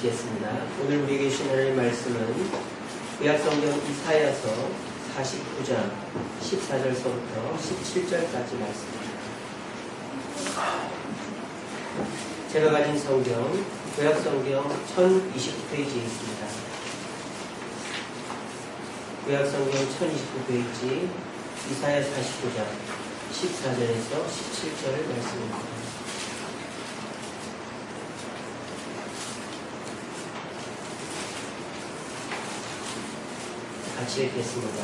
보시겠습니다. 오늘 우리에게 주신 하나님의 말씀은 구약성경 이사야서 49장 14절서부터 17절까지 말씀입니다. 제가 가진 성경, 구약성경 1029페이지에 있습니다. 구약성경 1029페이지 이사야 49장 14절에서 17절 말씀입니다. 같이 읽겠습니다.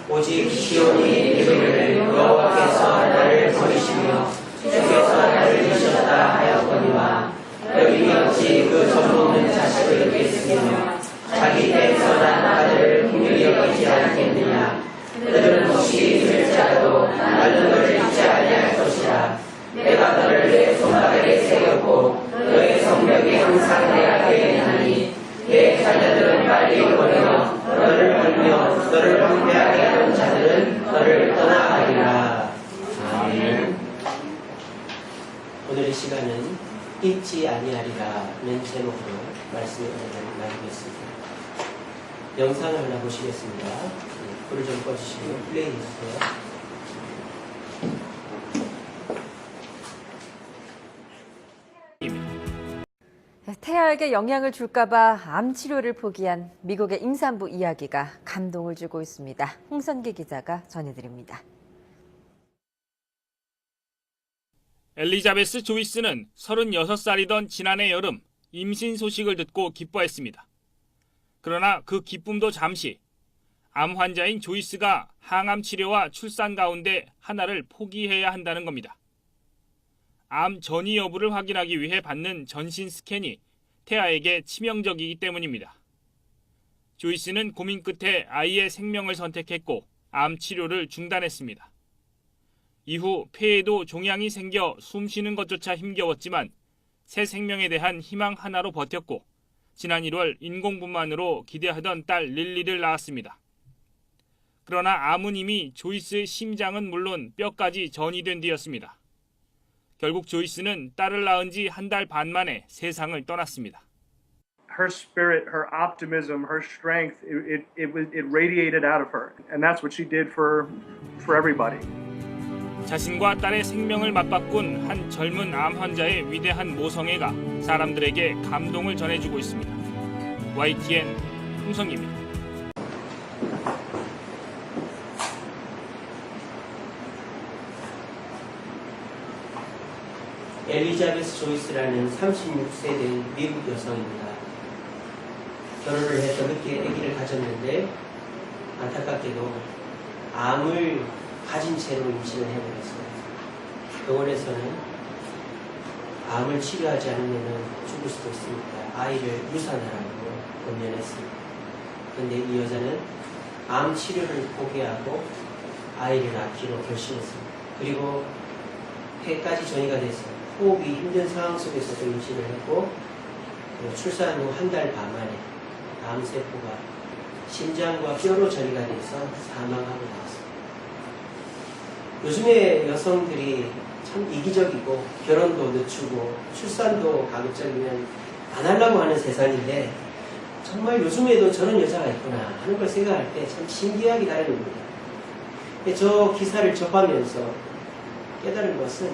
오직 시온이 이르기를 여호와께서 나를 버리시며 주께서 나를 잊으셨다 하였거니와 너희는 어찌 그 젖먹는 자식을 여겼으며 자기 떼에서 난 아들을 긍휼히 여기지 않겠느냐. 그들은 혹시 잊을지라도 나는 너를 잊지 아니할 것이라. 내가 너를 내 손바닥에 새겼고 너의 성벽이 항상 내 앞에 있나니 내 자녀들은 빨리 버려 너를 벌며 너를 황폐하게 하는 자들은 너를 떠나가리라. 아멘. 오늘의 시간은 잊지 아니하리라는 제목으로 말씀을 나누겠습니다. 영상을 하나 보시겠습니다. 불을 좀 꺼주시고 플레이 해주세요. 태아에게 영향을 줄까봐 암 치료를 포기한 미국의 임산부 이야기가 감동을 주고 있습니다. 홍선기 기자가 전해드립니다. 엘리자베스 조이스는 36살이던 지난해 여름 임신 소식을 듣고 기뻐했습니다. 그러나 그 기쁨도 잠시, 암 환자인 조이스가 항암 치료와 출산 가운데 하나를 포기해야 한다는 겁니다. 암 전이 여부를 확인하기 위해 받는 전신 스캔이 태아에게 치명적이기 때문입니다. 조이스는 고민 끝에 아이의 생명을 선택했고 암 치료를 중단했습니다. 이후 폐에도 종양이 생겨 숨쉬는 것조차 힘겨웠지만 새 생명에 대한 희망 하나로 버텼고 지난 1월 인공분만으로 기대하던 딸 릴리를 낳았습니다. 그러나 암은 이미 조이스의 심장은 물론 뼈까지 전이 된 뒤였습니다. 결국 조이스는 딸을 낳은 지 한 달 반 만에 세상을 떠났습니다. Her spirit, her optimism, her strength, it radiated out of her. And that's what she did for everybody. 자신과 딸의 생명을 맞바꾼 한 젊은 암 환자의 위대한 모성애가 사람들에게 감동을 전해주고 있습니다. YTN 홍성기입니다. 엘리자베스 조이스라는 36세 된 미국 여성입니다. 결혼을 해서 늦게 아기를 가졌는데 안타깝게도 암을 가진 채로 임신을 해버렸어요. 병원에서는 암을 치료하지 않으면 죽을 수도 있으니까 아이를 유산하라고 권면했습니다. 그런데 이 여자는 암 치료를 포기하고 아이를 낳기로 결심했습니다. 그리고 폐까지 전이가 돼서 호흡이 힘든 상황 속에서도 임신을 했고 출산 후 한 달 반 만에 암세포가 심장과 뼈로 전이가 돼서 사망하고 나왔습니다. 요즘에 여성들이 참 이기적이고 결혼도 늦추고 출산도 가급적이면 안 하려고 하는 세상인데 정말 요즘에도 저런 여자가 있구나 하는 걸 생각할 때 참 신기하기 나름입니다. 저 기사를 접하면서 깨달은 것은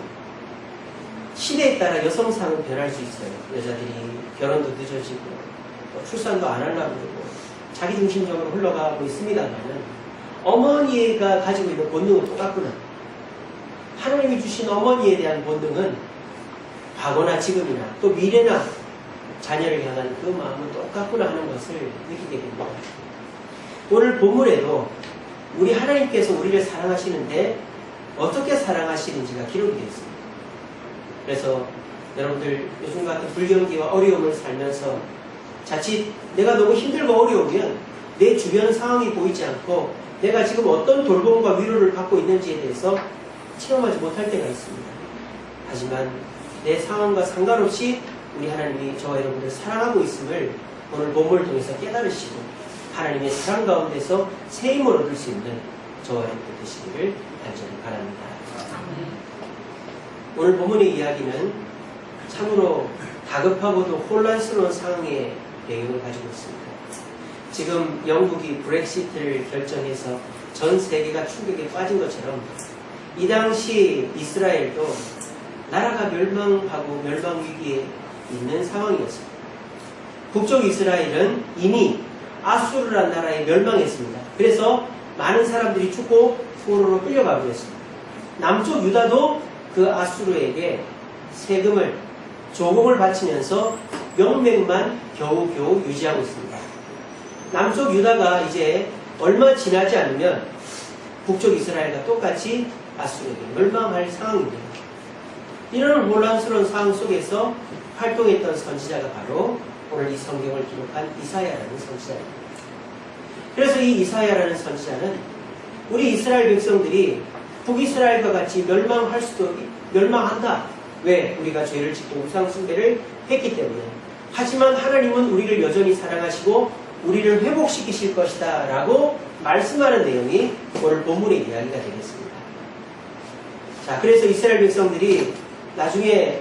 시대에 따라 여성상은 변할 수 있어요. 여자들이 결혼도 늦어지고 출산도 안 하려고 그러고 자기중심적으로 흘러가고 있습니다만 어머니가 가지고 있는 본능은 똑같구나. 하나님이 주신 어머니에 대한 본능은 과거나 지금이나 또 미래나 자녀를 향한 그 마음은 똑같구나 하는 것을 느끼게 됩니다. 오늘 본문에도 우리 하나님께서 우리를 사랑하시는데 어떻게 사랑하시는지가 기록이 되어 있습니다. 그래서 여러분들 요즘 같은 불경기와 어려움을 살면서 자칫 내가 너무 힘들고 어려우면 내 주변 상황이 보이지 않고 내가 지금 어떤 돌봄과 위로를 받고 있는지에 대해서 체험하지 못할 때가 있습니다. 하지만 내 상황과 상관없이 우리 하나님이 저와 여러분들 사랑하고 있음을 오늘 본문을 통해서 깨달으시고 하나님의 사랑 가운데서 새 힘을 얻을 수 있는 저와 여러분들 되시기를 간절히 바랍니다. 오늘 본문의 이야기는 참으로 다급하고도 혼란스러운 상황의 배경을 가지고 있습니다. 지금 영국이 브렉시트를 결정해서 전 세계가 충격에 빠진 것처럼 이 당시 이스라엘도 나라가 멸망하고 멸망 위기에 있는 상황이었습니다. 북쪽 이스라엘은 이미 아수르라는 나라에 멸망했습니다. 그래서 많은 사람들이 죽고 포로로 끌려가고 있습니다. 남쪽 유다도 그 아수르에게 세금을 조공을 바치면서 명맥만 겨우겨우 유지하고 있습니다. 남쪽 유다가 이제 얼마 지나지 않으면 북쪽 이스라엘과 똑같이 아수르에게 멸망할 상황입니다. 이런 혼란스러운 상황 속에서 활동했던 선지자가 바로 오늘 이 성경을 기록한 이사야라는 선지자입니다. 그래서 이 이사야라는 선지자는 우리 이스라엘 백성들이 북이스라엘과 같이 멸망한다. 왜? 우리가 죄를 짓고 우상 숭배를 했기 때문에. 하지만 하나님은 우리를 여전히 사랑하시고 우리를 회복시키실 것이다 라고 말씀하는 내용이 오늘 본문의 이야기가 되겠습니다. 자, 그래서 이스라엘 백성들이 나중에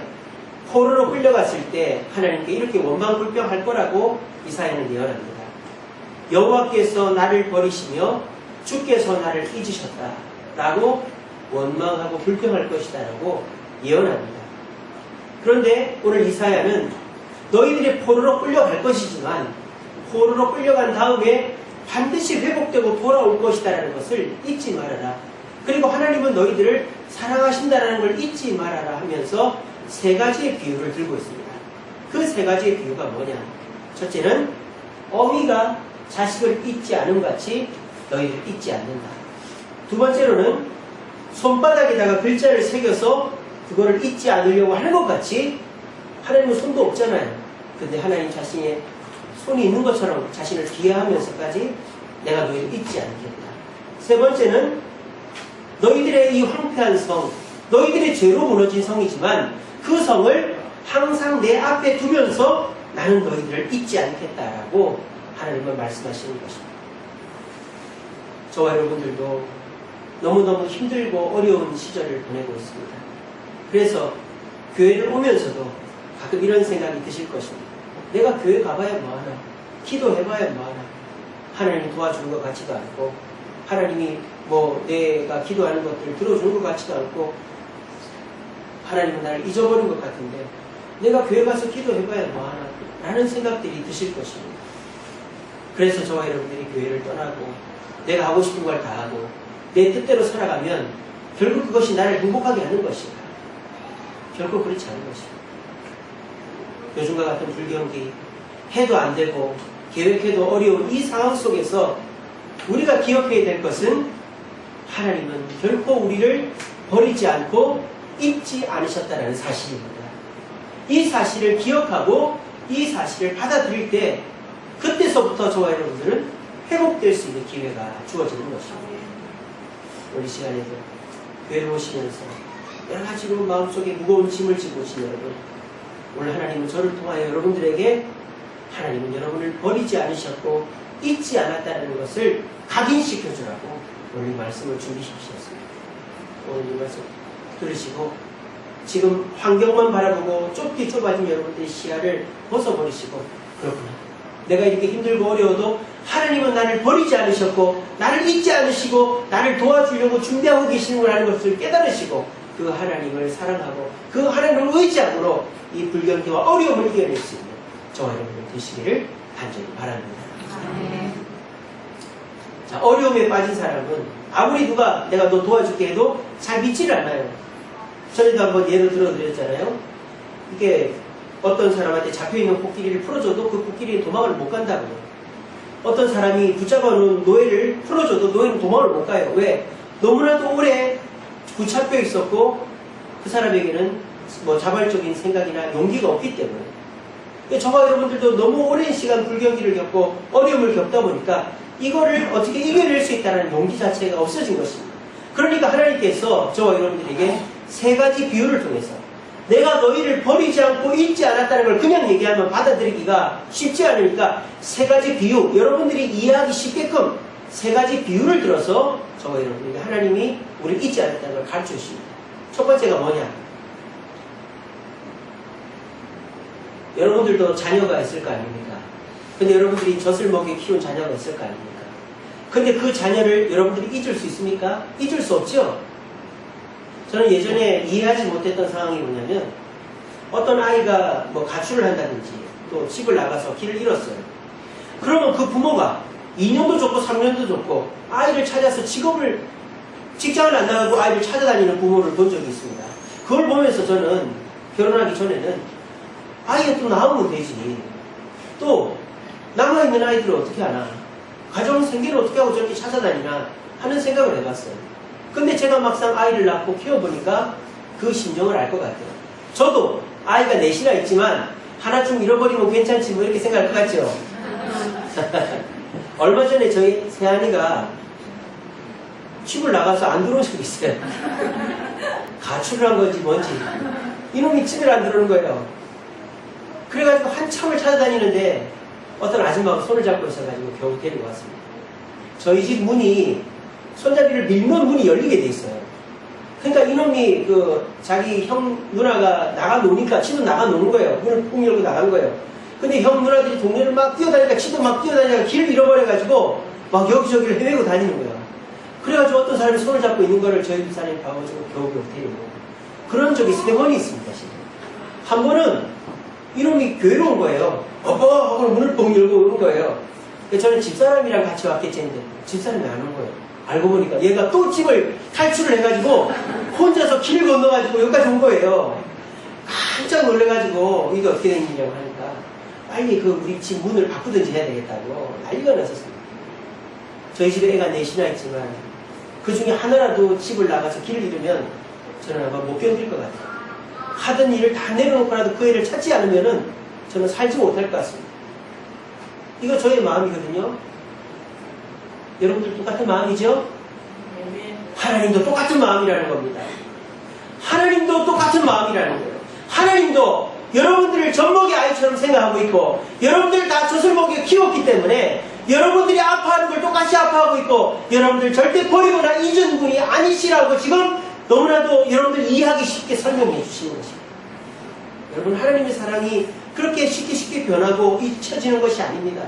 포로로 끌려갔을 때 하나님께 이렇게 원망불평할 거라고 이사야는 예언합니다. 여호와께서 나를 버리시며 주께서 나를 잊으셨다 라고 원망하고 불평할 것이다 라고 예언합니다. 그런데 오늘 이사야는 너희들이 포로로 끌려갈 것이지만 포로로 끌려간 다음에 반드시 회복되고 돌아올 것이다 라는 것을 잊지 말아라. 그리고 하나님은 너희들을 사랑하신다라는 걸 잊지 말아라 하면서 세 가지의 비유를 들고 있습니다. 그 세 가지의 비유가 뭐냐? 첫째는 어미가 자식을 잊지 않음 같이 너희를 잊지 않는다. 두 번째로는 손바닥에다가 글자를 새겨서 그거를 잊지 않으려고 하는 것 같이 하나님은 손도 없잖아요. 근데 하나님 자신의 손이 있는 것처럼 자신을 비하하면서까지 내가 너희를 잊지 않겠다. 세 번째는 너희들의 이 황폐한 성, 너희들의 죄로 무너진 성이지만 그 성을 항상 내 앞에 두면서 나는 너희들을 잊지 않겠다라고 하나님은 말씀하시는 것입니다. 저와 여러분들도 너무너무 힘들고 어려운 시절을 보내고 있습니다. 그래서 교회를 오면서도 가끔 이런 생각이 드실 것입니다. 내가 교회 가봐야 뭐하나, 기도해봐야 뭐하나, 하나님 도와주는 것 같지도 않고 하나님이 내가 기도하는 것들을 들어주는 것 같지도 않고 하나님은 나를 잊어버린 것 같은데 내가 교회 가서 기도해봐야 뭐하나 라는 생각들이 드실 것입니다. 그래서 저와 여러분들이 교회를 떠나고 내가 하고 싶은 걸 다 하고 내 뜻대로 살아가면 결국 그것이 나를 행복하게 하는 것인가? 결코 그렇지 않은 것입니다. 요즘과 같은 불경기 해도 안 되고 계획해도 어려운 이 상황 속에서 우리가 기억해야 될 것은 하나님은 결코 우리를 버리지 않고 잊지 않으셨다는 사실입니다. 이 사실을 기억하고 이 사실을 받아들일 때 그때서부터 저와 여러분들은 회복될 수 있는 기회가 주어지는 것입니다. 우리 시간에도 교회를 오시면서 여러 가지로 마음속에 무거운 짐을 지고 오신 여러분, 오늘 하나님은 저를 통하여 여러분들에게 하나님은 여러분을 버리지 않으셨고 잊지 않았다는 것을 각인시켜주라고 오늘 이 말씀을 준비시키셨습니다. 오늘 이 말씀 들으시고 지금 환경만 바라보고 좁아진 여러분들의 시야를 벗어버리시고 그렇구나. 내가 이렇게 힘들고 어려워도 하나님은 나를 버리지 않으셨고 나를 잊지 않으시고 나를 도와주려고 준비하고 계시는 것을 깨달으시고 그 하나님을 사랑하고 그 하나님을 의지함으로 이 불경기와 어려움을 이겨낼 수 있는 저와 여러분들 되시기를 간절히 바랍니다. 자, 어려움에 빠진 사람은 아무리 누가 내가 너 도와줄게 해도 잘 믿지를 않아요. 전에도 한번 예를 들어드렸잖아요. 이게 어떤 사람한테 잡혀있는 코끼리를 풀어줘도 그 코끼리는 도망을 못 간다고요. 어떤 사람이 붙잡아놓은 노예를 풀어줘도 노예는 도망을 못 가요. 왜? 너무나도 오래 붙잡혀 있었고 그 사람에게는 자발적인 생각이나 용기가 없기 때문에. 저와 여러분들도 너무 오랜 시간 불경기를 겪고 어려움을 겪다 보니까 이거를 어떻게 이겨낼 수 있다는 용기 자체가 없어진 것입니다. 그러니까 하나님께서 저와 여러분들에게 세 가지 비유를 통해서 내가 너희를 버리지 않고 잊지 않았다는 걸 그냥 얘기하면 받아들이기가 쉽지 않으니까 세 가지 비유, 여러분들이 이해하기 쉽게끔 세 가지 비유를 들어서 저와 여러분들에게 하나님이 우리를 잊지 않았다는 걸 가르쳐 주십니다. 첫 번째가 뭐냐? 여러분들도 자녀가 있을 거 아닙니까? 근데 여러분들이 젖을 먹여 키운 자녀가 있을 거 아닙니까? 근데 그 자녀를 여러분들이 잊을 수 있습니까? 잊을 수 없죠? 저는 예전에 이해하지 못했던 상황이 뭐냐면 어떤 아이가 뭐 가출을 한다든지 또 집을 나가서 길을 잃었어요. 그러면 그 부모가 2년도 줬고 3년도 줬고 아이를 찾아서 직장을 안 나가고 아이를 찾아다니는 부모를 본 적이 있습니다. 그걸 보면서 저는 결혼하기 전에는 아이가 또 나오면 되지. 또 남아있는 아이들을 어떻게 하나. 가정 생계를 어떻게 하고 저렇게 찾아다니나 하는 생각을 해봤어요. 근데 제가 막상 아이를 낳고 키워보니까 그 심정을 알 것 같아요. 저도 아이가 넷이나 있지만 하나쯤 잃어버리면 괜찮지 뭐 이렇게 생각할 것 같죠? 얼마 전에 저희 새아이가 집을 나가서 안 들어온 적이 있어요. 가출을 한 건지 뭔지. 이놈이 집에 안 들어오는 거예요. 그래가지고 한참을 찾아다니는데 어떤 아줌마가 손을 잡고 있어가지고 겨우 데리고 왔습니다. 저희 집 문이 손잡이를 밀면 문이 열리게 돼 있어요. 그러니까 이놈이 자기 형 누나가 나가 노니까 지도 나가 노는 거예요. 문을 꾹 열고 나간 거예요. 근데 형 누나들이 동네를 막 뛰어다니니까 지도 막 뛰어다니다가 길을 잃어버려가지고 막 여기저기를 헤매고 다니는 거야. 그래가지고 어떤 사람이 손을 잡고 있는 거를 저희 집사람이 봐가지고 겨우겨우 데리고 그런 적이 3번이 있습니다. 지금. 한 번은 이놈이 교회로 온 거예요. 하고 문을 뻥 열고 오는 거예요. 저는 집사람이랑 같이 왔겠지 했는데 집사람이 안 온 거예요. 알고 보니까 얘가 또 집을 탈출을 해가지고 혼자서 길 건너가지고 여기까지 온 거예요. 깜짝 놀래가지고 이게 어떻게 된 일이냐고 하니까 빨리 우리 집 문을 바꾸든지 해야 되겠다고 난리가 났었습니다. 저희 집에 애가 넷이나 있지만 그 중에 하나라도 집을 나가서 길을 잃으면 저는 아마 못 견딜 것 같아요. 하던 일을 다 내려놓고라도 그 애를 찾지 않으면은 저는 살지 못할 것 같습니다. 이거 저의 마음이거든요. 여러분들 똑같은 마음이죠? 하나님도 똑같은 마음이라는 겁니다. 하나님도 똑같은 마음이라는 거예요. 하나님도 여러분들을 젖먹이 아이처럼 생각하고 있고 여러분들 다 젖을 먹여 키웠기 때문에 여러분들이 아파하는 걸 똑같이 아파하고 있고 여러분들 절대 버리거나 잊은 분이 아니시라고 지금 너무나도 여러분들 이해하기 쉽게 설명해 주시는 것입니다. 여러분 하나님의 사랑이 그렇게 쉽게 변하고 잊혀지는 것이 아닙니다.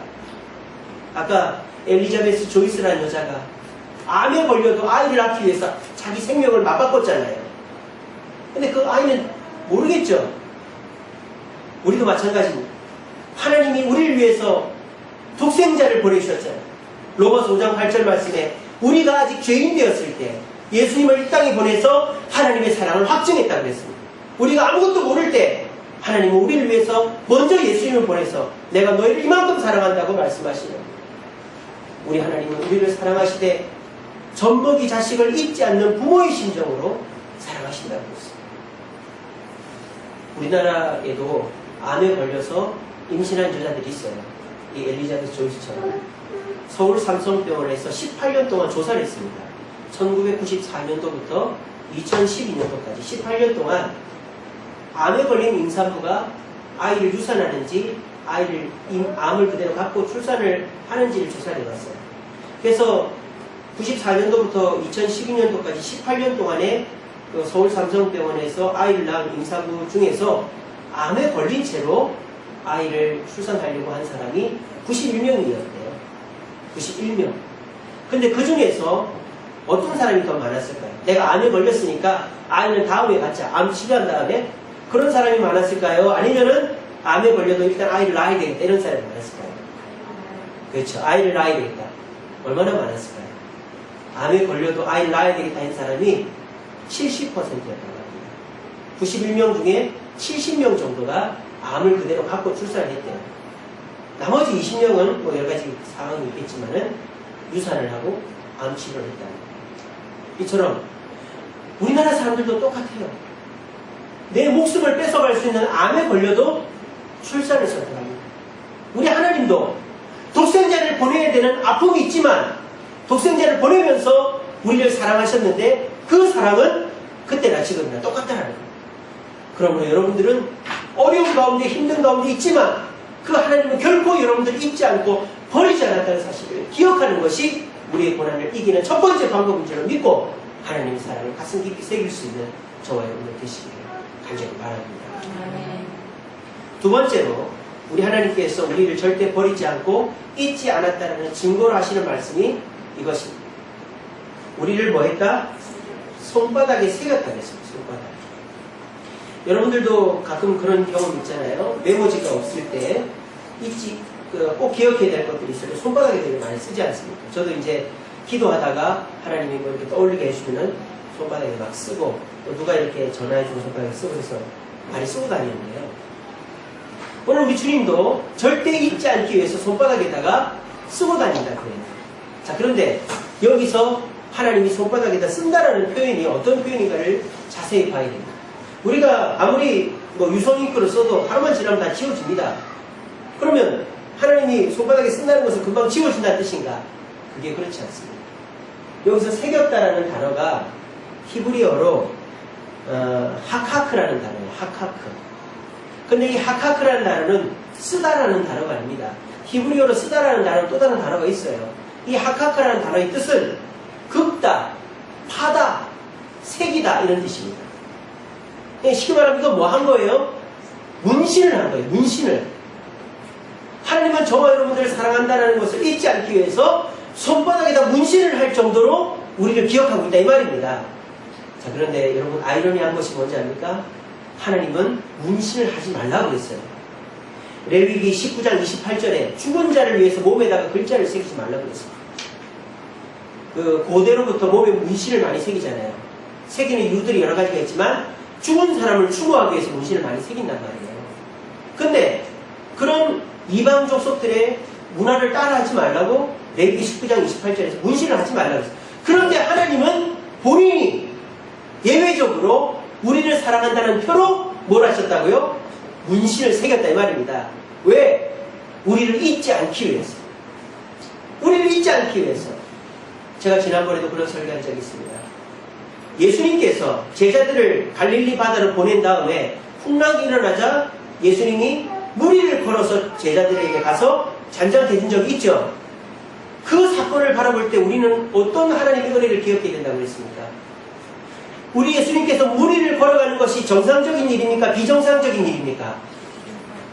아까 엘리자베스 조이스라는 여자가 암에 걸려도 아이를 낳기 위해서 자기 생명을 맞바꿨잖아요. 근데 그 아이는 모르겠죠. 우리도 마찬가지입니다. 하나님이 우리를 위해서 독생자를 보내주셨잖아요. 로마서 5장 8절 말씀에 우리가 아직 죄인 되었을 때 예수님을 이 땅에 보내서 하나님의 사랑을 확증했다고 했습니다. 우리가 아무것도 모를 때 하나님은 우리를 위해서 먼저 예수님을 보내서 내가 너희를 이만큼 사랑한다고 말씀하시는 우리 하나님은 우리를 사랑하시되 젖먹이 자식을 잊지 않는 부모의 심정으로 사랑하신다고 했습니다. 우리나라에도 암에 걸려서 임신한 여자들이 있어요. 이 엘리자베스 조이스처럼 서울 삼성병원에서 18년 동안 조사를 했습니다. 1994년도부터 2012년도까지 18년 동안 암에 걸린 임산부가 아이를 유산하는지 암을 그대로 갖고 출산을 하는지를 조사를 해봤어요. 그래서 94년도부터 2012년도까지 18년 동안에 그 서울 삼성병원에서 아이를 낳은 임산부 중에서 암에 걸린 채로 아이를 출산하려고 한 사람이 91명이었대요. 91명. 근데 그 중에서 어떤 사람이 더 많았을까요? 내가 암에 걸렸으니까 아이는 다음에 갖자. 암 치료한 다음에 그런 사람이 많았을까요? 아니면은 암에 걸려도 일단 아이를 낳아야 되겠다. 이런 사람이 많았을까요? 그렇죠. 아이를 낳아야 되겠다. 얼마나 많았을까요? 암에 걸려도 아이를 낳아야 되겠다 한 사람이 70%였다고 합니다. 91명 중에 70명 정도가 암을 그대로 갖고 출산을 했대요. 나머지 20명은 뭐 여러 가지 상황이 있겠지만은 유산을 하고 암 치료를 했다는 거예요. 이처럼 우리나라 사람들도 똑같아요. 내 목숨을 뺏어갈 수 있는 암에 걸려도 출산을 선택합니다. 우리 하나님도 독생자를 보내야 되는 아픔이 있지만 독생자를 보내면서 우리를 사랑하셨는데 그 사랑은 그때나 지금이나 똑같다는 거예요. 그러므로 여러분들은 어려운 가운데 힘든 가운데 있지만 그 하나님은 결코 여러분들을 잊지 않고 버리지 않았다는 사실을 기억하는 것이 우리의 고난을 이기는 첫 번째 방법인 줄 믿고 하나님의 사랑을 가슴 깊이 새길 수 있는 저와 여러분들 되시기를 간절히 바랍니다. 두 번째로 우리 하나님께서 우리를 절대 버리지 않고 잊지 않았다는 증거로 하시는 말씀이 이것입니다. 우리를 뭐 했다? 손바닥에 새겼다 그랬습니다. 손바닥에. 여러분들도 가끔 그런 경험 있잖아요. 메모지가 없을 때 꼭 기억해야 될 것들이 있어요. 손바닥에 되게 많이 쓰지 않습니까? 저도 이제 기도하다가 하나님이 뭐 이렇게 떠올리게 해주면 손바닥에 막 쓰고, 또 누가 이렇게 전화해주면 손바닥에 쓰고 해서 많이 쓰고 다니는데요. 오늘 우리 주님도 절대 잊지 않기 위해서 손바닥에다가 쓰고 다닌다 그래요. 자, 그런데 여기서 하나님이 손바닥에다 쓴다라는 표현이 어떤 표현인가를 자세히 봐야 됩니다. 우리가 아무리 뭐 유성인글을 써도 하루만 지나면 다 지워집니다. 그러면 하나님이 손바닥에 쓴다는 것은 금방 지워진다는 뜻인가? 그게 그렇지 않습니다. 여기서 새겼다라는 단어가 히브리어로 하카크라는 단어예요. 하카크. 근데 이 하카크라는 단어는 쓰다라는 단어가 아닙니다. 히브리어로 쓰다라는 단어는 또 다른 단어가 있어요. 이 하카크라는 단어의 뜻은 긋다, 파다, 새기다 이런 뜻입니다. 쉽게 말하면 이거 뭐 한 거예요? 문신을 한 거예요. 문신을. 하나님은 저와 여러분들을 사랑한다는 것을 잊지 않기 위해서 손바닥에다 문신을 할 정도로 우리를 기억하고 있다 이 말입니다. 자, 그런데 여러분 아이러니한 것이 뭔지 압니까? 하나님은 문신을 하지 말라고 그랬어요. 레위기 19장 28절에 죽은 자를 위해서 몸에다가 글자를 새기지 말라고 그랬습니다. 그 고대로부터 몸에 문신을 많이 새기잖아요. 새기는 이유들이 여러 가지가 있지만 죽은 사람을 추모하기 위해서 문신을 많이 새긴단 말이에요. 근데 그런 이방 족속들의 문화를 따라하지 말라고 레위기 19장 28절에서 문신을 하지 말라고 했어요. 그런데 하나님은 본인이 예외적으로 우리를 사랑한다는 표로 뭘 하셨다고요? 문신을 새겼다 이 말입니다. 왜? 우리를 잊지 않기 위해서. 우리를 잊지 않기 위해서. 제가 지난번에도 그런 설교한 적이 있습니다. 예수님께서 제자들을 갈릴리 바다로 보낸 다음에 풍랑이 일어나자 예수님이 무리를 걸어서 제자들에게 가서 잔잔 해준 적이 있죠. 그 사건을 바라볼 때 우리는 어떤 하나님의 은혜를 기억해야 된다고 했습니까? 우리 예수님께서 무리를 걸어가는 것이 정상적인 일입니까? 비정상적인 일입니까?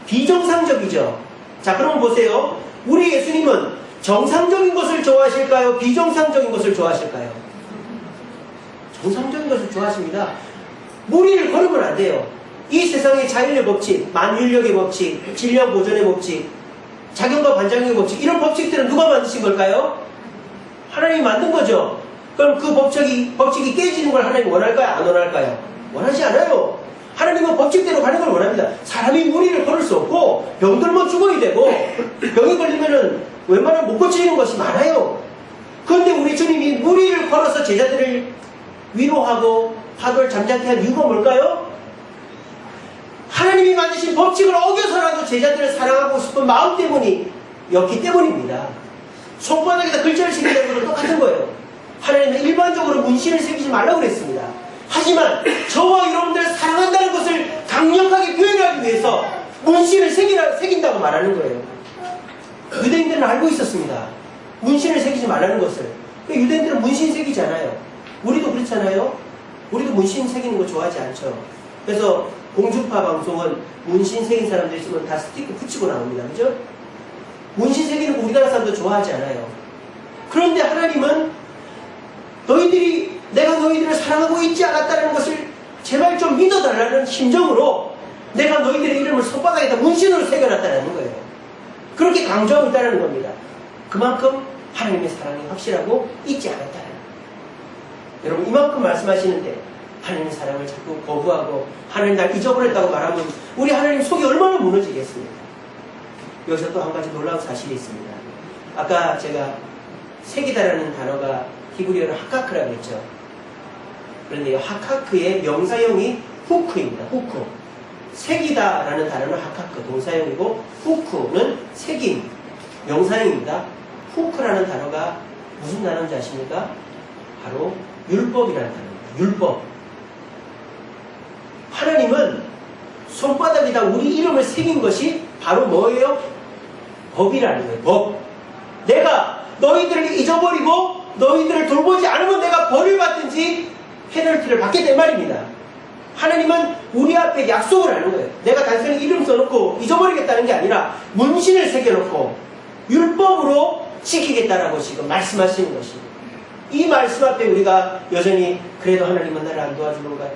비정상적이죠. 자, 그럼 보세요. 우리 예수님은 정상적인 것을 좋아하실까요? 비정상적인 것을 좋아하실까요? 정상적인 것을 좋아하십니다. 무리를 걸으면 안 돼요. 이 세상의 자연의 법칙, 만윤력의 법칙, 질량 보존의 법칙, 작용과 반작용의 법칙, 이런 법칙들은 누가 만드신 걸까요? 하나님이 만든 거죠. 그럼 그 법칙이 깨지는 걸 하나님이 원할까요? 안 원할까요? 원하지 않아요. 하나님은 법칙대로 가는 걸 원합니다. 사람이 무리를 걸을 수 없고 병들면 죽어야 되고 병이 걸리면은 웬만하면 못 고치는 것이 많아요. 그런데 우리 주님이 무리를 걸어서 제자들을 위로하고 파도를 잠잠케 한 이유가 뭘까요? 하나님이 만드신 법칙을 어겨서라도 제자들을 사랑하고 싶은 마음 때문이었기 때문입니다. 손바닥에다 글자를 새긴다는 것도 똑같은 거예요. 하나님은 일반적으로 문신을 새기지 말라고 그랬습니다. 하지만 저와 여러분들을 사랑한다는 것을 강력하게 표현하기 위해서 문신을 새긴다고 말하는 거예요. 유대인들은 알고 있었습니다. 문신을 새기지 말라는 것을. 유대인들은 문신 새기지 않아요. 우리도 그렇잖아요. 우리도 문신 새기는 거 좋아하지 않죠. 그래서 공중파 방송은 문신 새긴 사람들 있으면 다 스티커 붙이고 나옵니다. 그죠? 문신 새기는 거 우리나라 사람도 좋아하지 않아요. 그런데 하나님은 내가 너희들을 사랑하고 있지 않았다는 것을 제발 좀 믿어달라는 심정으로 내가 너희들의 이름을 손바닥에다 문신으로 새겨놨다는 거예요. 그렇게 강조하고 있다는 겁니다. 그만큼 하나님의 사랑이 확실하고 잊지 않았다는 거예요. 여러분 이만큼 말씀하시는데 하나님의 사랑을 자꾸 거부하고 하나님 날 잊어버렸다고 말하면 우리 하나님 속이 얼마나 무너지겠습니까? 여기서 또 한 가지 놀라운 사실이 있습니다. 아까 제가 새기다라는 단어가 히브리어로 하카크라고 했죠. 그런데 이 하카크의 명사형이 후크입니다. 후크. 새기다라는 단어는 하카크 동사형이고 후크는 새김 명사형입니다. 후크라는 단어가 무슨 단어인지 아십니까? 바로 율법이라는 단어입니다. 율법. 하나님은 손바닥에다 우리 이름을 새긴 것이 바로 뭐예요? 법이라는 거예요. 법. 내가 너희들을 잊어버리고 너희들을 돌보지 않으면 내가 벌을 받든지 페널티를 받겠다 이 말입니다. 하나님은 우리 앞에 약속을 하는 거예요. 내가 단순히 이름 써놓고 잊어버리겠다는 게 아니라 문신을 새겨놓고 율법으로 지키겠다라고 지금 말씀하시는 것입니다. 이 말씀 앞에 우리가 여전히 그래도 하나님은 나를 안 도와주는 것 같아.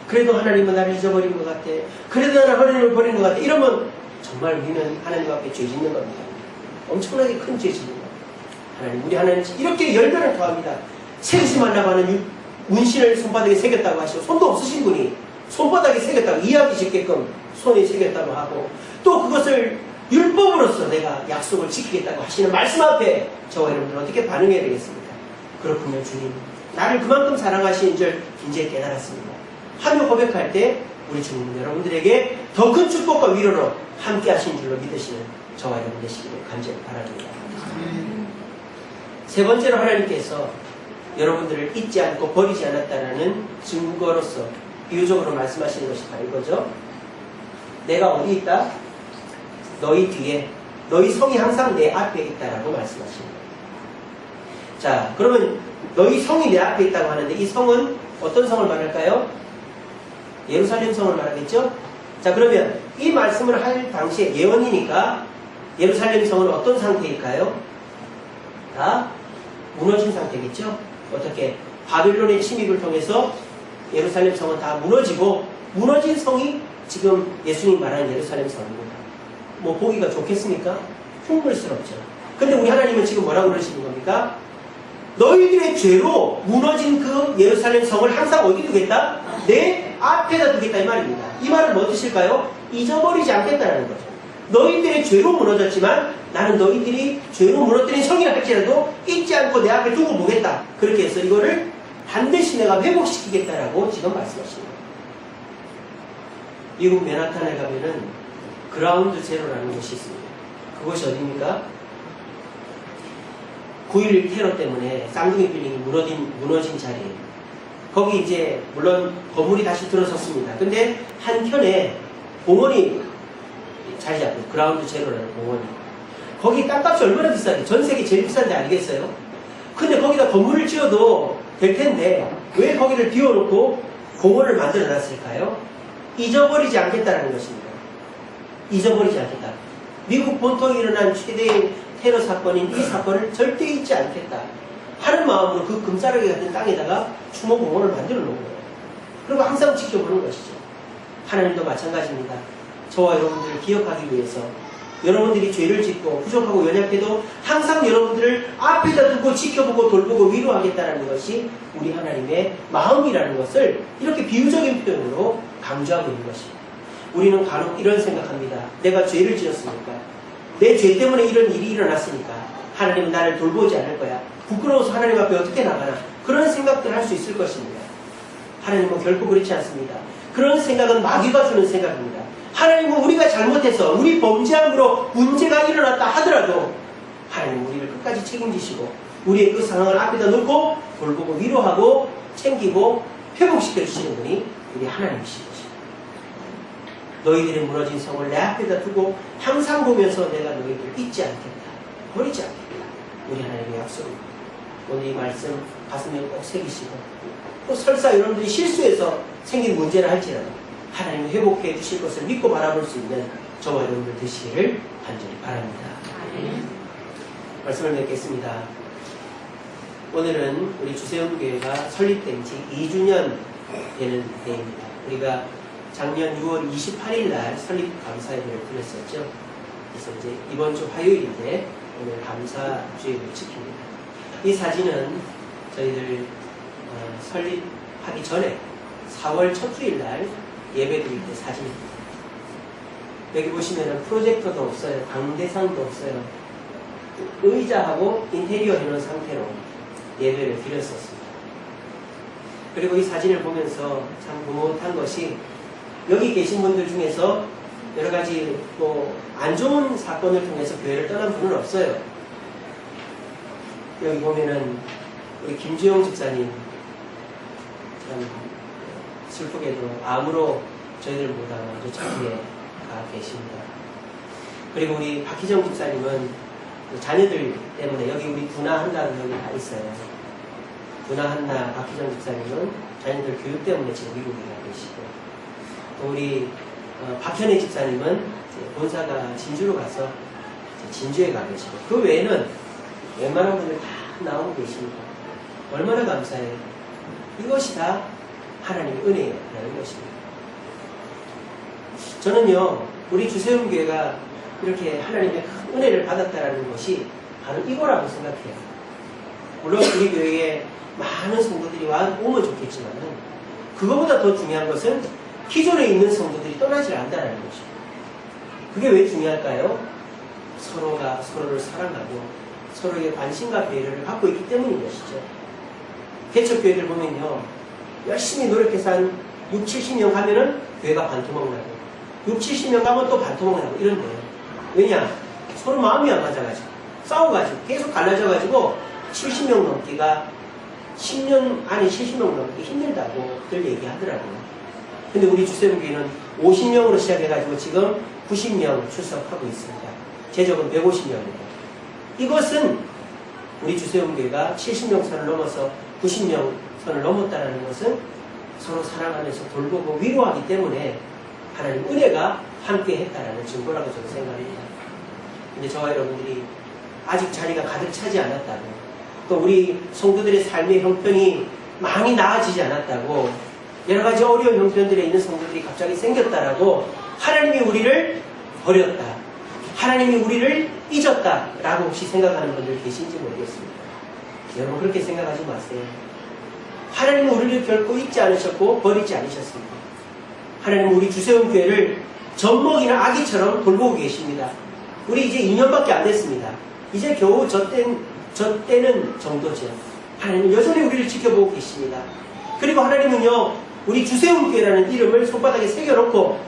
그래도 하나님은 나를 잊어버린 것 같아. 그래도 나는 하나님을 버리는 것 같아. 이러면 정말 우리는 하나님 앞에 죄 짓는 겁니다. 엄청나게 큰 죄 짓는 겁니다. 하나님, 우리 하나님 이렇게 열변을 토합니다. 세우심하려고 하는 문신을 손바닥에 새겼다고 하시고 손도 없으신 분이 손바닥에 새겼다고 이해하기 쉽게끔 손에 새겼다고 하고 또 그것을 율법으로서 내가 약속을 지키겠다고 하시는 말씀 앞에 저와 여러분들은 어떻게 반응해야 되겠습니까? 그렇군요, 주님. 나를 그만큼 사랑하시는 줄 이제 깨달았습니다. 하며 고백할 때 우리 주님은 여러분들에게 더 큰 축복과 위로로 함께 하신 줄로 믿으시는 저와 여러분 되시기를 간절히 바랍니다. 세 번째로 하나님께서 여러분들을 잊지 않고 버리지 않았다는 증거로서 비유적으로 말씀하시는 것이 바로 이거죠. 내가 어디 있다? 너희 뒤에, 너희 성이 항상 내 앞에 있다라고 말씀하시는 거예요. 자, 그러면 너희 성이 내 앞에 있다고 하는데 이 성은 어떤 성을 말할까요? 예루살렘 성을 말하겠죠? 자, 그러면 이 말씀을 할 당시에 예언이니까 예루살렘 성은 어떤 상태일까요? 다 무너진 상태겠죠? 어떻게? 바빌론의 침입을 통해서 예루살렘 성은 다 무너지고 무너진 성이 지금 예수님 말하는 예루살렘 성입니다. 뭐 보기가 좋겠습니까? 흉물스럽죠. 근데 우리 하나님은 지금 뭐라고 그러시는 겁니까? 너희들의 죄로 무너진 그 예루살렘 성을 항상 어디 두겠다? 내 앞에다 두겠다 이 말입니다. 이 말은 뭐 뜻일까요? 잊어버리지 않겠다는 거죠. 너희들의 죄로 무너졌지만 나는 너희들이 죄로 무너뜨린 성이라 할지라도 잊지 않고 내 앞에 두고 보겠다. 그렇게 해서 이거를 반드시 내가 회복시키겠다라고 지금 말씀하십니다. 미국 맨하탄에 가면은 그라운드 제로라는 곳이 있습니다. 그곳이 어디입니까? 9.11 테러 때문에 쌍둥이 빌딩이 무너진 자리예요. 거기 이제 물론 건물이 다시 들어섰습니다. 근데 한켠에 공원이 자리 잡고 그라운드 제로라는 공원이. 거기 땅값이 얼마나 비싸게 전 세계 제일 비싼 데 아니겠어요? 근데 거기다 건물을 지어도 될 텐데 왜 거기를 비워놓고 공원을 만들어 놨을까요? 잊어버리지 않겠다는 것입니다. 잊어버리지 않겠다. 미국 본토에 일어난 최대의 테러 사건인 이 사건을 절대 잊지 않겠다 하는 마음으로 그 금싸라기 같은 땅에다가 추모공원을 만들어 놓은 거예요. 그리고 항상 지켜보는 것이죠. 하나님도 마찬가지입니다. 저와 여러분들을 기억하기 위해서 여러분들이 죄를 짓고 부족하고 연약해도 항상 여러분들을 앞에다 두고 지켜보고 돌보고 위로하겠다는 것이 우리 하나님의 마음이라는 것을 이렇게 비유적인 표현으로 강조하고 있는 것입니다. 우리는 간혹 이런 생각합니다. 내가 죄를 지었으니까 내 죄 때문에 이런 일이 일어났으니까 하나님은 나를 돌보지 않을 거야. 부끄러워서 하나님 앞에 어떻게 나가나. 그런 생각들 할 수 있을 것입니다. 하나님은 결코 그렇지 않습니다. 그런 생각은 마귀가 주는 생각입니다. 하나님은 우리가 잘못해서 우리 범죄함으로 문제가 일어났다 하더라도 하나님은 우리를 끝까지 책임지시고 우리의 그 상황을 앞에다 놓고 돌보고 위로하고 챙기고 회복시켜 주시는 분이 우리 하나님이신 것입니다. 너희들의 무너진 성을 내 앞에다 두고 항상 보면서 내가 너희들을 잊지 않겠다. 버리지 않겠다. 우리 하나님의 약속입니다. 오늘 이 말씀 가슴에 꼭 새기시고 또 설사 여러분들이 실수해서 생긴 문제라 할지라도 하나님이 회복해 주실 것을 믿고 바라볼 수 있는 저와 여러분들 되시기를 간절히 바랍니다. 말씀을 맺겠습니다. 오늘은 우리 주세훈교회가 설립된 지 2주년 되는 해입니다. 우리가 작년 6월 28일 날 설립 감사 예배를 드렸었죠. 그래서 이제 이번 주 화요일인데 오늘 감사 주일을 지킵니다. 이 사진은 저희들 설립하기 전에 4월 첫 주일 날 예배 드릴 때 사진입니다. 여기 보시면은 프로젝터도 없어요. 강대상도 없어요. 의자하고 인테리어 해놓은 상태로 예배를 드렸었습니다. 그리고 이 사진을 보면서 참 흐뭇한 것이 여기 계신 분들 중에서 여러 가지 또 안 좋은 사건을 통해서 교회를 떠난 분은 없어요. 여기 보면은 우리 김주영 집사님 참 슬프게도 암으로 저희들보다 아주 차기에 가 계십니다. 그리고 우리 박희정 집사님은 자녀들 때문에 여기 우리 두나 한다는 여기 다 있어요. 두나 한나 박희정 집사님은 자녀들 교육 때문에 지금 미국에 가 계시고 또 우리 박현애 집사님은 이제 본사가 진주로 가서 이제 진주에 가 계시고 그 외에는 웬만한 분들 다 나오고 계십니다. 얼마나 감사해요. 이것이 다 하나님의 은혜라는 것입니다. 저는요, 우리 주세움교회가 이렇게 하나님의 큰 은혜를 받았다는 것이 바로 이거라고 생각해요. 물론 우리 교회에 많은 성도들이 오면 좋겠지만 그거보다 더 중요한 것은 기존에 있는 성도들이 떠나지 않는다는 거죠. 그게 왜 중요할까요? 서로가 서로를 사랑하고 서로에게 관심과 배려를 갖고 있기 때문인 것이죠. 개척교회들 보면요, 열심히 노력해서 한 6, 70명 가면은 교회가 반토막 나고 6, 70명 가면 또 반토막 나고 이런데요. 왜냐? 서로 마음이 안 맞아가지고 싸워가지고 계속 갈라져가지고 70명 넘기가 10년 안에 70명 넘기 힘들다고들 얘기하더라고요. 근데 우리 주세움교회는 50명으로 시작해가지고 지금 90명 출석하고 있습니다. 제적은 150명입니다. 이것은 우리 주세움교회가 70명 선을 넘어서 90명 선을 넘었다는 것은 서로 사랑하면서 돌보고 위로하기 때문에 하나님 은혜가 함께 했다라는 증거라고 저는 생각합니다. 근데 저와 여러분들이 아직 자리가 가득 차지 않았다고, 또 우리 성도들의 삶의 형편이 많이 나아지지 않았다고, 여러 가지 어려운 형편들에 있는 성도들이 갑자기 생겼다라고 하나님이 우리를 버렸다, 하나님이 우리를 잊었다라고 혹시 생각하는 분들 계신지 모르겠습니다. 여러분 그렇게 생각하지 마세요. 하나님은 우리를 결코 잊지 않으셨고 버리지 않으셨습니다. 하나님은 우리 주세움교회를 젖먹이나 아기처럼 돌보고 계십니다. 우리 이제 2년밖에 안 됐습니다. 이제 겨우 젖대는 정도죠. 하나님은 여전히 우리를 지켜보고 계십니다. 그리고 하나님은요, 우리 주세움교회라는 이름을 손바닥에 새겨놓고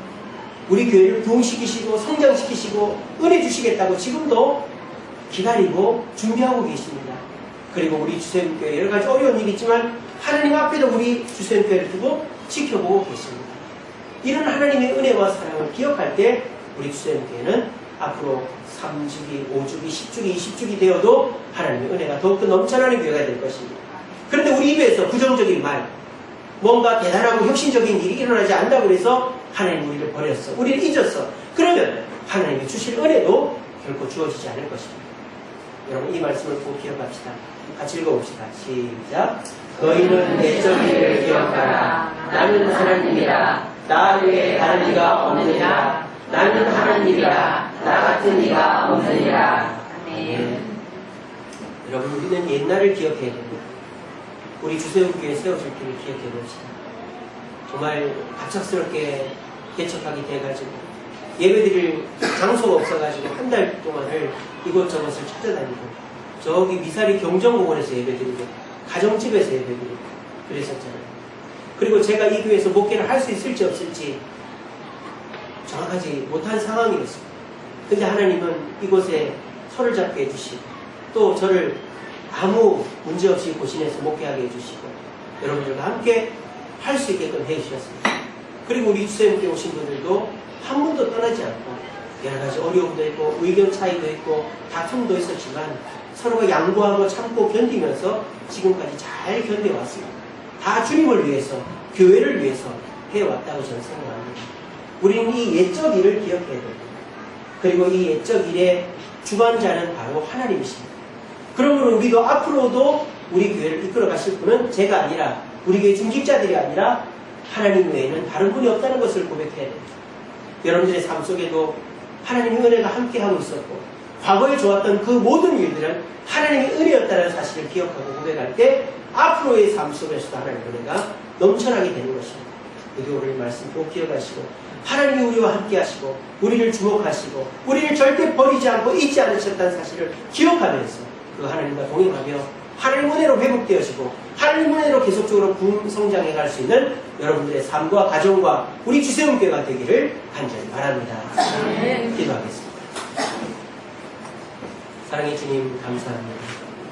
우리 교회를 부흥시키시고 성장시키시고 은혜 주시겠다고 지금도 기다리고 준비하고 계십니다. 그리고 우리 주세움교회 여러 가지 어려운 일이 있지만 하나님 앞에도 우리 주세움교회를 두고 지켜보고 계십니다. 이런 하나님의 은혜와 사랑을 기억할 때 우리 주세움교회는 앞으로 3주기, 5주기, 10주기, 20주기 되어도 하나님의 은혜가 더욱더 넘쳐나는 교회가 될 것입니다. 그런데 우리 입에서 부정적인 말, 뭔가 대단하고 혁신적인 일이 일어나지 않는다고 해서 하나님 우리를 버렸어, 우리를 잊었어. 그러면 하나님이 주실 은혜도 결코 주어지지 않을 것입니다. 여러분 이 말씀을 꼭 기억합시다. 같이 읽어봅시다. 시작. 너희는 내적 일을 기억하라. 나는 하나님이라. 나 외에 다른 이가 없느니라. 나는 하나님이라. 나 같은 이가 없느니라. 아멘. 여러분 우리는 옛날을 기억해야 됩니다. 우리 주세움교회 세워질 때를 기억해 봅시다. 정말 갑작스럽게 개척하게 돼가지고 예배드릴 장소가 없어가지고 한 달 동안을 이곳저곳을 찾아다니고 저기 미사리 경정공원에서 예배드리고 가정집에서 예배드리고 그랬었잖아요. 그리고 제가 이 교회에서 목회를 할 수 있을지 없을지 정확하지 못한 상황이었습니다. 근데 하나님은 이곳에 손을 잡게 해주시고 또 저를 아무 문제없이 고신해서 목회하게 해주시고 여러분들과 함께 할 수 있게끔 해주셨습니다. 그리고 우리 주세움께 오신 분들도 한 분도 떠나지 않고 여러 가지 어려움도 있고 의견 차이도 있고 다툼도 있었지만 서로가 양보하고 참고 견디면서 지금까지 잘 견뎌왔습니다. 다 주님을 위해서, 교회를 위해서 해왔다고 저는 생각합니다. 우리는 이 옛적 일을 기억해야 됩니다. 그리고 이 옛적 일의 주관자는 바로 하나님이십니다. 그러므로 우리도 앞으로도 우리 교회를 이끌어 가실 분은 제가 아니라 우리 교회 중직자들이 아니라 하나님 외에는 다른 분이 없다는 것을 고백해야 됩니다. 여러분들의 삶 속에도 하나님의 은혜가 함께하고 있었고 과거에 좋았던 그 모든 일들은 하나님의 은혜였다는 사실을 기억하고 고백할 때 앞으로의 삶 속에서도 하나님의 은혜가 넘쳐나게 되는 것입니다. 여기 오늘 말씀 꼭 기억하시고 하나님이 우리와 함께 하시고 우리를 주목하시고 우리를 절대 버리지 않고 잊지 않으셨다는 사실을 기억하면서 그 하나님과 동행하며 하나님 은혜로 회복되어지고 하나님 은혜로 계속적으로 부흥 성장해 갈 수 있는 여러분들의 삶과 가정과 우리 주세움교회가 되기를 간절히 바랍니다. 기도하겠습니다. 사랑의 주님 감사합니다.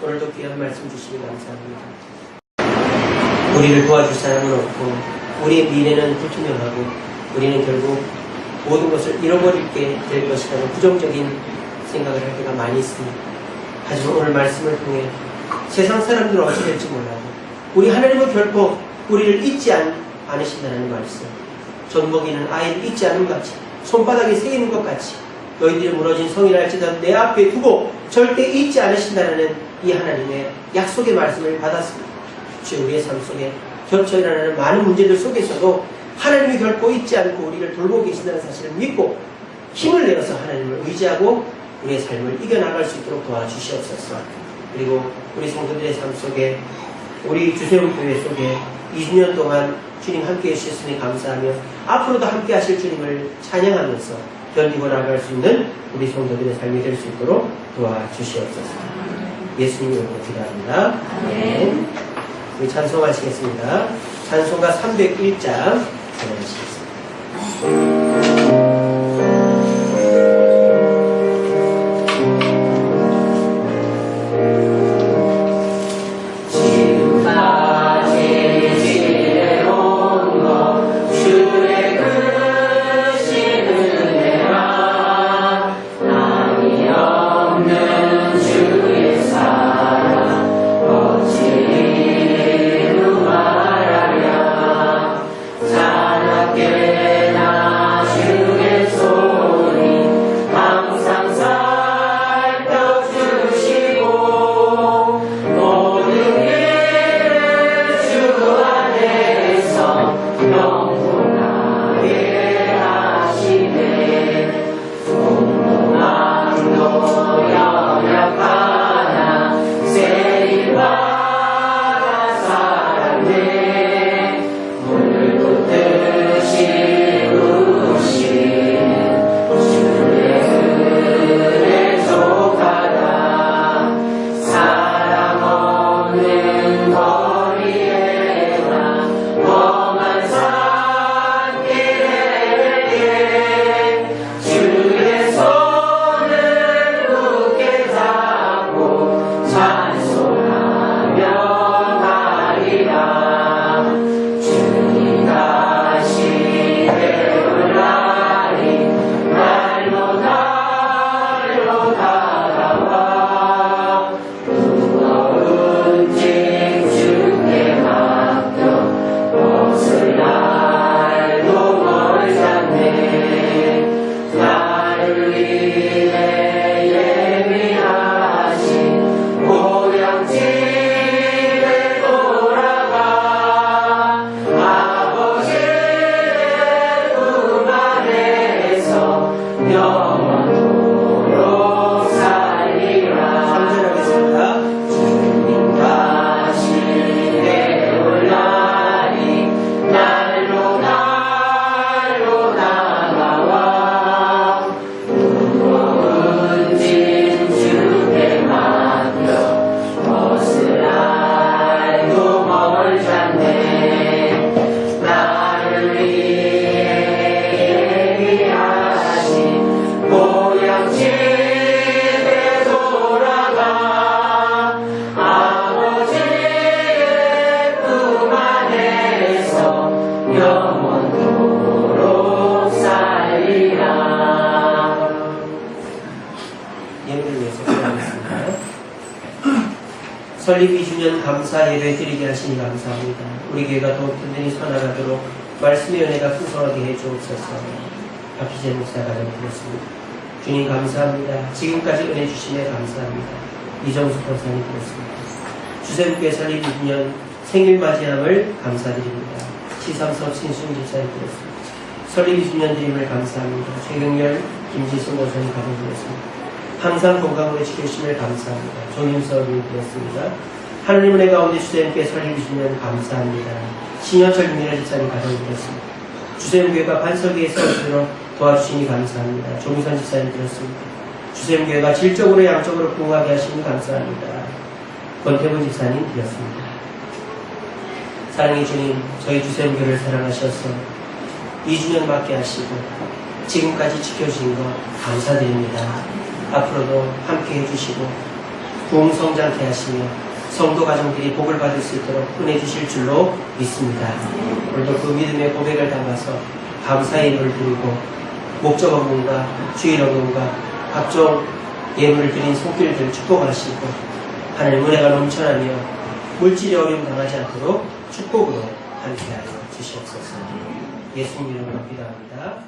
오늘도 귀한 말씀 주시니 감사합니다. 우리를 도와줄 사람은 없고 우리의 미래는 불투명하고 우리는 결국 모든 것을 잃어버리게 될 것이라는 부정적인 생각을 할 때가 많이 있습니다. 하지만 오늘 말씀을 통해 세상 사람들은 어찌 될지 몰라도 우리 하나님은 결코 우리를 잊지 않으신다는 말씀, 젖먹이는 아이를 잊지 않은 것 같이 손바닥에 새기는 것 같이 너희들이 무너진 성이랄지라도 내 앞에 두고 절대 잊지 않으신다는 이 하나님의 약속의 말씀을 받았습니다. 주여 우리의 삶 속에 겹쳐 일어나는 많은 문제들 속에서도 하나님이 결코 잊지 않고 우리를 돌보고 계신다는 사실을 믿고 힘을 내어서 하나님을 의지하고 우리의 삶을 이겨나갈 수 있도록 도와주시옵소서. 그리고 우리 성도들의 삶 속에 우리 주세움 교회 속에 20년 동안 주님 함께해 주셨으니 감사하며 앞으로도 함께 하실 주님을 찬양하면서 견디고 나아갈 수 있는 우리 성도들의 삶이 될 수 있도록 도와주시옵소서. 예수님 이름으로 기도합니다. 아멘. 우리 찬송하시겠습니다. 찬송가 301장 찬양하시겠습니다. 설립 2주년 감사 예배 드리게 하시니 감사합니다. 우리 교회가 더욱 든든히 살아가도록 말씀의 은혜가 풍성하게 해주옵소서. 박희재 목사 가정 드렸습니다. 주님 감사합니다. 지금까지 은혜 주심에 감사합니다. 이정숙 권사님 드렸습니다. 주샘교회 설립 2주년 생일 맞이함을 감사드립니다. 시상석 신순 집사님 드렸습니다. 설립 2주년 드림을 감사합니다. 최경렬 김지순 권사님 가정 드렸습니다. 항상 건강으로 지켜주심을 감사합니다. 정윤서님 드렸습니다. 하나님 은혜 가운데 주세임교회 설립 2주년 감사합니다. 신현철 김민아 집사님 가정 드렸습니다. 주세임교회가 반석위에 서도록 도와주시니 감사합니다. 조미선 집사님 드렸습니다. 주세임교회가 질적으로 양적으로 부흥하게 하시니 감사합니다. 권태분 집사님 드렸습니다. 사랑의 주님, 저희 주세임교회를 사랑하셔서 2주년 맞게 하시고 지금까지 지켜주신 것 감사드립니다. 앞으로도 함께 해주시고 부흥성장케 하시며 성도 가정들이 복을 받을 수 있도록 은혜 주실 줄로 믿습니다. 오늘도 그 믿음의 고백을 담아서 감사의 예물을 드리고 목적 언문과 주일 언문과 각종 예물을 드린 손길들 축복하시고 하나님 은혜가 넘쳐나며 물질의 어려움 당하지 않도록 축복으로 함께하여 주시옵소서. 예수님 이름으로 기도합니다.